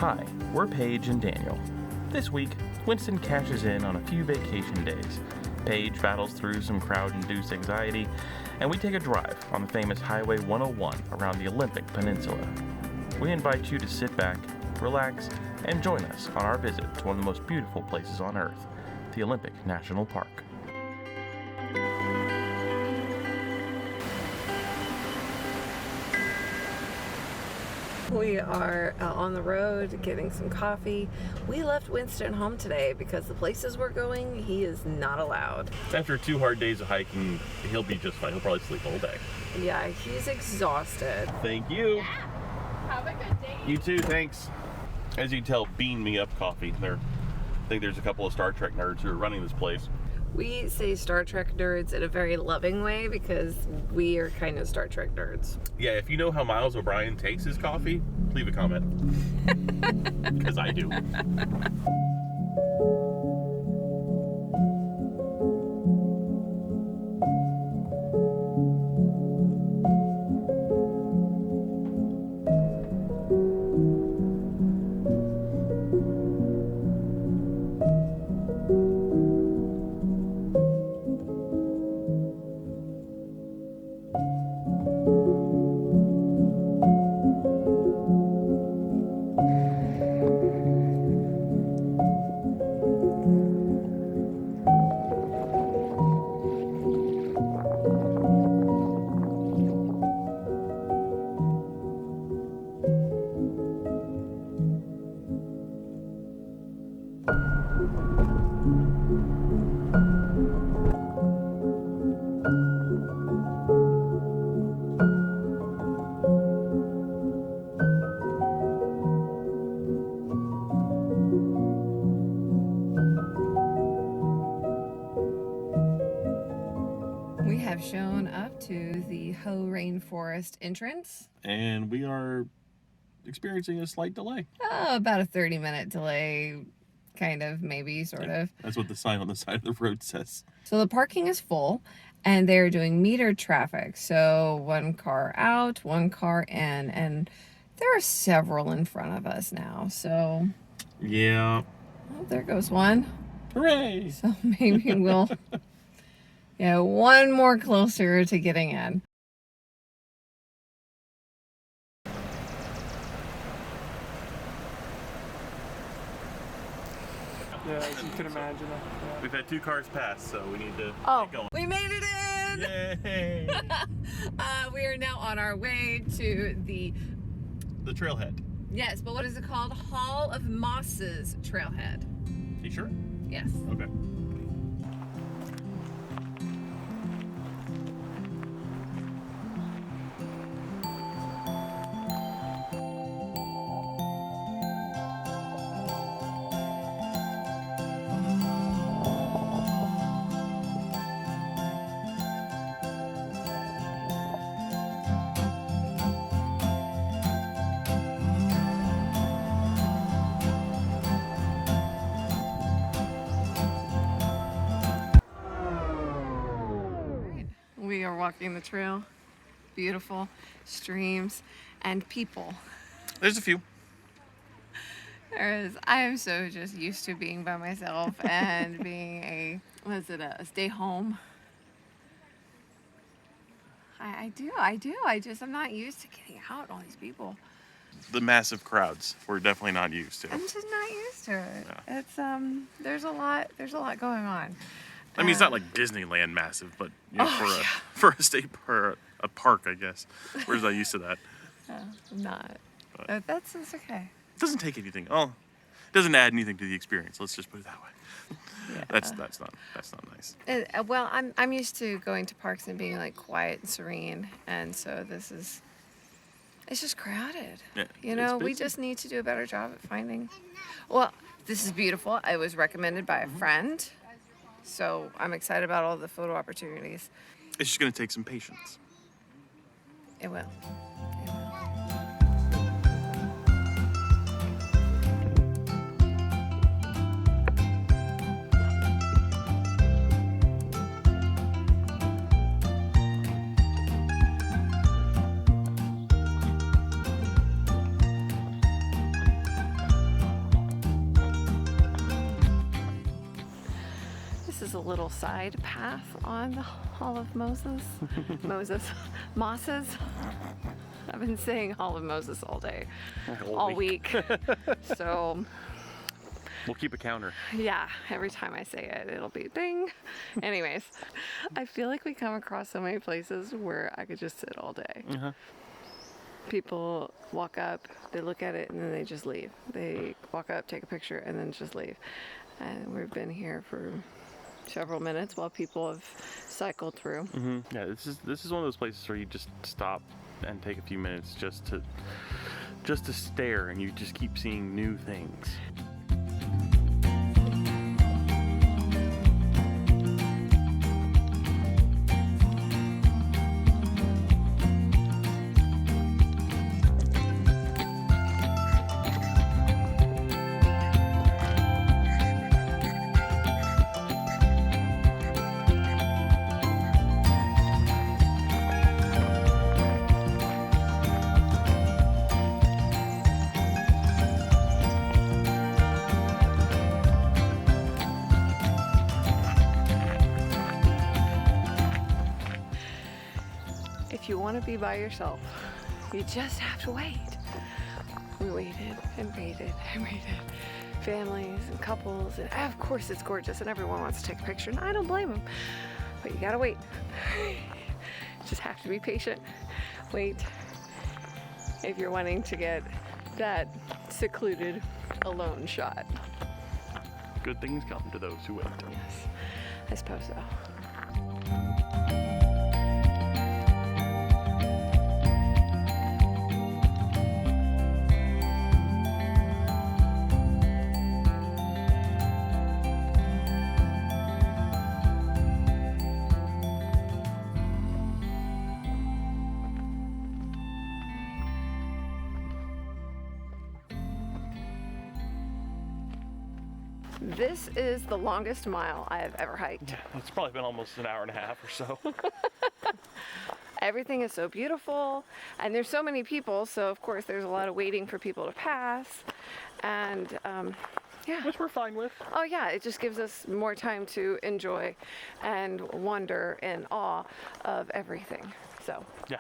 Hi, we're Paige and Daniel. This week, Winston cashes in on a few vacation days. Paige battles through some crowd-induced anxiety, and we take a drive on the famous Highway 101 around the Olympic Peninsula. We invite you to sit back, relax, and join us on our visit to one of the most beautiful places on Earth, the Olympic National Park. We are on the road getting some coffee. We left Winston home today because the places we're going, he is not allowed. After 2 hard days of hiking, he'll be just fine. He'll probably sleep all day. Yeah, he's exhausted. Thank you. Yeah. Have a good day. You too, thanks. As you can tell, bean me up coffee. I think there's a couple of Star Trek nerds who are running this place. We say Star Trek nerds in a very loving way because we are kind of Star Trek nerds. Yeah, if you know how Miles O'Brien takes his coffee, leave a comment. Because I do. We have shown up to the Raiforest entrance. And we are experiencing a slight delay. Oh, about a 30-minute delay, kind of, maybe, sort of. That's what the sign on the side of the road says. So the parking is full, and they're doing metered traffic. So 1 car out, 1 car in, and there are several in front of us now. So, Yeah. oh, there goes one. Hooray! So maybe we'll, yeah, 1 more closer to getting in. Yeah, as you can imagine. Yeah. We've had 2 cars pass, so we need to Oh, get going. we made it in! Yay! We are now on our way to the, The trailhead. yes, but what is it called? Hall of Mosses trailhead. You sure? Yes. Okay. We are walking the trail. Beautiful streams and people. There's a few. There is. I am so just used to being by myself and being a stay home. I do. I'm not used to getting out, all these people. The massive crowds we're definitely not used to. I'm just not used to it. Yeah. It's there's a lot going on. I mean, it's not like Disneyland massive, but you know, for a state or a park, I guess. We're not used to that. I'm not. But That's okay. it doesn't take anything. Oh, it doesn't add anything to the experience. Let's just put it that way. Yeah. That's not nice. Well, I'm used to going to parks and being like quiet and serene, and so it's just crowded. Yeah, You know, it's we busy. just need to do a better job at finding. Well, this is beautiful. It was recommended by a friend, so I'm excited about all the photo opportunities. It's just gonna take some patience. It will. is a little side path on the Hall of Moses. Mosses. I've been saying Hall of Moses all day, all week. So We'll keep a counter. yeah, every time I say it, it'll be ding. Anyways, I feel like we come across so many places where I could just sit all day. People walk up, they look at it, and then they just leave. They walk up, take a picture, and then just leave. And we've been here for several minutes while people have cycled through. Yeah, this is one of those places where you just stop and take a few minutes just to stare, and you just keep seeing new things. If you want to be by yourself, you just have to wait. We waited and waited and waited. Families and couples, and of course it's gorgeous and everyone wants to take a picture, and I don't blame them. But you gotta wait. Just have to be patient. Wait. If you're wanting to get that secluded, alone shot. Good things come to those who wait. Yes, I suppose so. This is the longest mile I have ever hiked. It's probably been almost an hour and a half or so. Everything is so beautiful, and there's so many people, so of course there's a lot of waiting for people to pass, and yeah. Which we're fine with. Oh yeah, it just gives us more time to enjoy and wonder and awe of everything. So Yeah.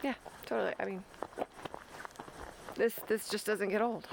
yeah, totally. I mean, this just doesn't get old.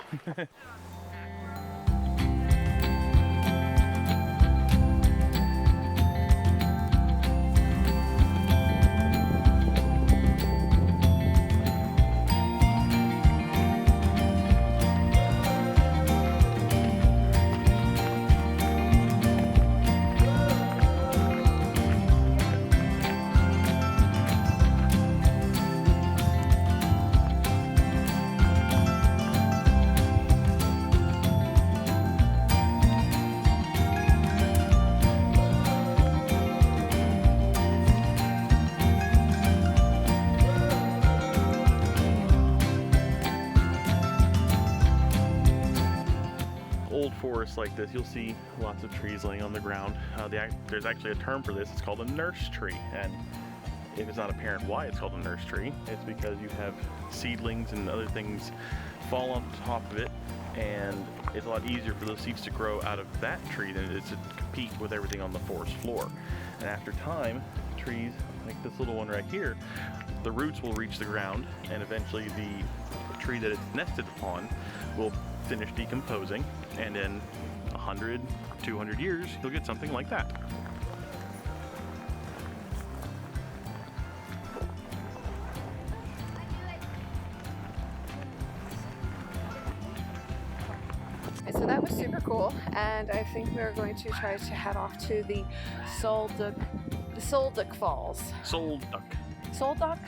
Forest like this, you'll see lots of trees laying on the ground. There's actually a term for this. It's called a nurse tree, and if it's not apparent why it's called a nurse tree, it's because you have seedlings and other things fall on top of it, and it's a lot easier for those seeds to grow out of that tree than it is to compete with everything on the forest floor. And after time, trees like this little one right here, the roots will reach the ground, and eventually the tree that it's nested upon will finish decomposing, and in 100, 200 years, you'll get something like that. And so that was super cool, and I think we're going to try to head off to the Sol Duc Falls. Sol Duc. Sol Duc?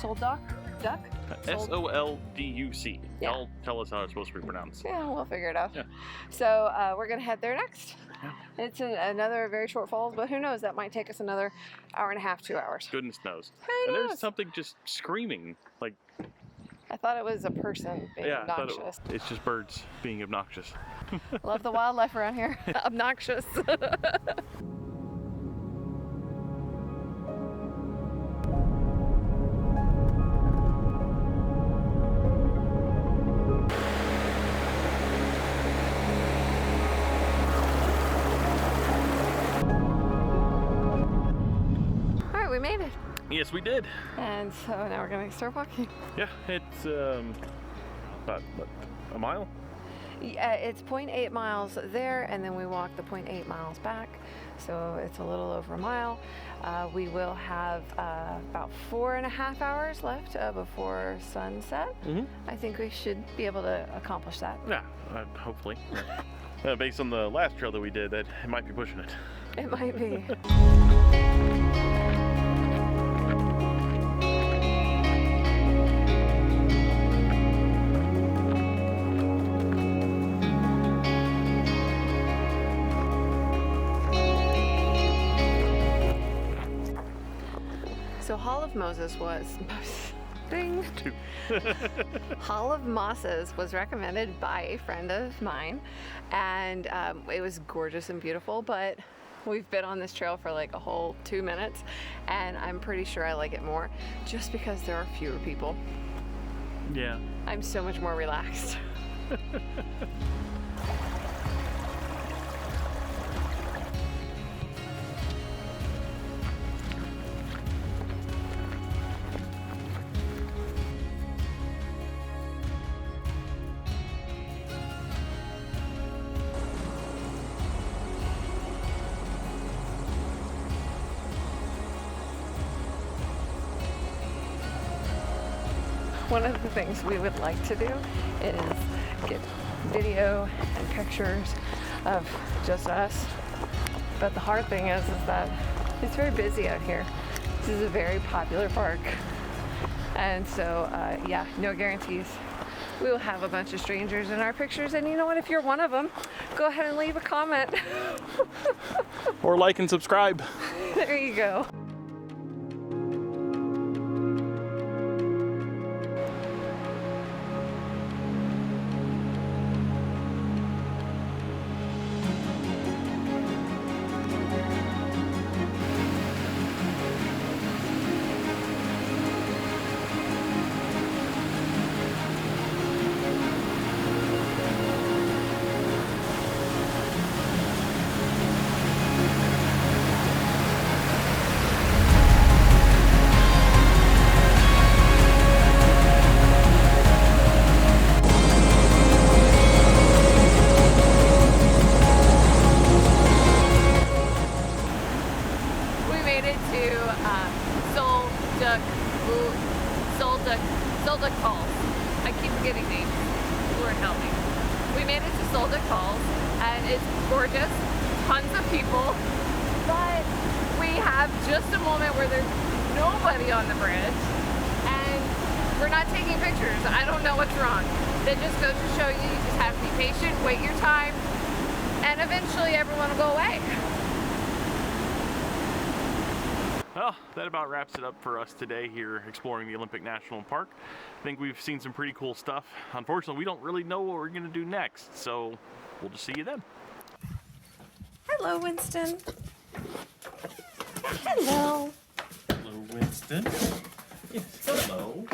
Sol Duc? Duck? Solduc. Yeah. Y'all tell us how it's supposed to be pronounced. Yeah, we'll figure it out. Yeah. So we're gonna head there next. Yeah. It's another very short falls, but who knows? That might take us another hour and a half, 2 hours. Goodness knows. Who And knows? there's something just screaming, like, I thought it was a person being yeah, obnoxious. it's just birds being obnoxious. Love the wildlife around here. Obnoxious. we made it. Yes, we did. And so now we're gonna start walking. Yeah, it's about what, a mile? Yeah, it's 0.8 miles there, and then we walk the 0.8 miles back. So it's a little over a mile. We will have about 4.5 hours left before sunset. I think we should be able to accomplish that. Yeah, hopefully. Based on the last trail that we did, that it might be pushing it. It might be. So Hall of Moses was ding. Hall of Mosses was recommended by a friend of mine, and it was gorgeous and beautiful, but we've been on this trail for like a whole 2 minutes, and I'm pretty sure I like it more just because there are fewer people. Yeah. I'm so much more relaxed. One of the things we would like to do is get video and pictures of just us. But the hard thing is that it's very busy out here. This is a very popular park. And so, yeah, no guarantees. We will have a bunch of strangers in our pictures, and you know what? If you're one of them, go ahead and leave a comment. Or like and subscribe. There you go. Sol Duc Falls. I keep forgetting names. Lord help me. We made it to Sol Duc Falls, and it's gorgeous. Tons of people, but we have just a moment where there's nobody on the bridge, and we're not taking pictures. I don't know what's wrong. That just goes to show you just have to be patient, wait your time, and eventually everyone will go away. Well, that about wraps it up for us today here exploring the Olympic National Park. I think we've seen some pretty cool stuff. Unfortunately, we don't really know what we're going to do next, so we'll just see you then. Hello, Winston. Hello. Hello, Winston. Yes, hello.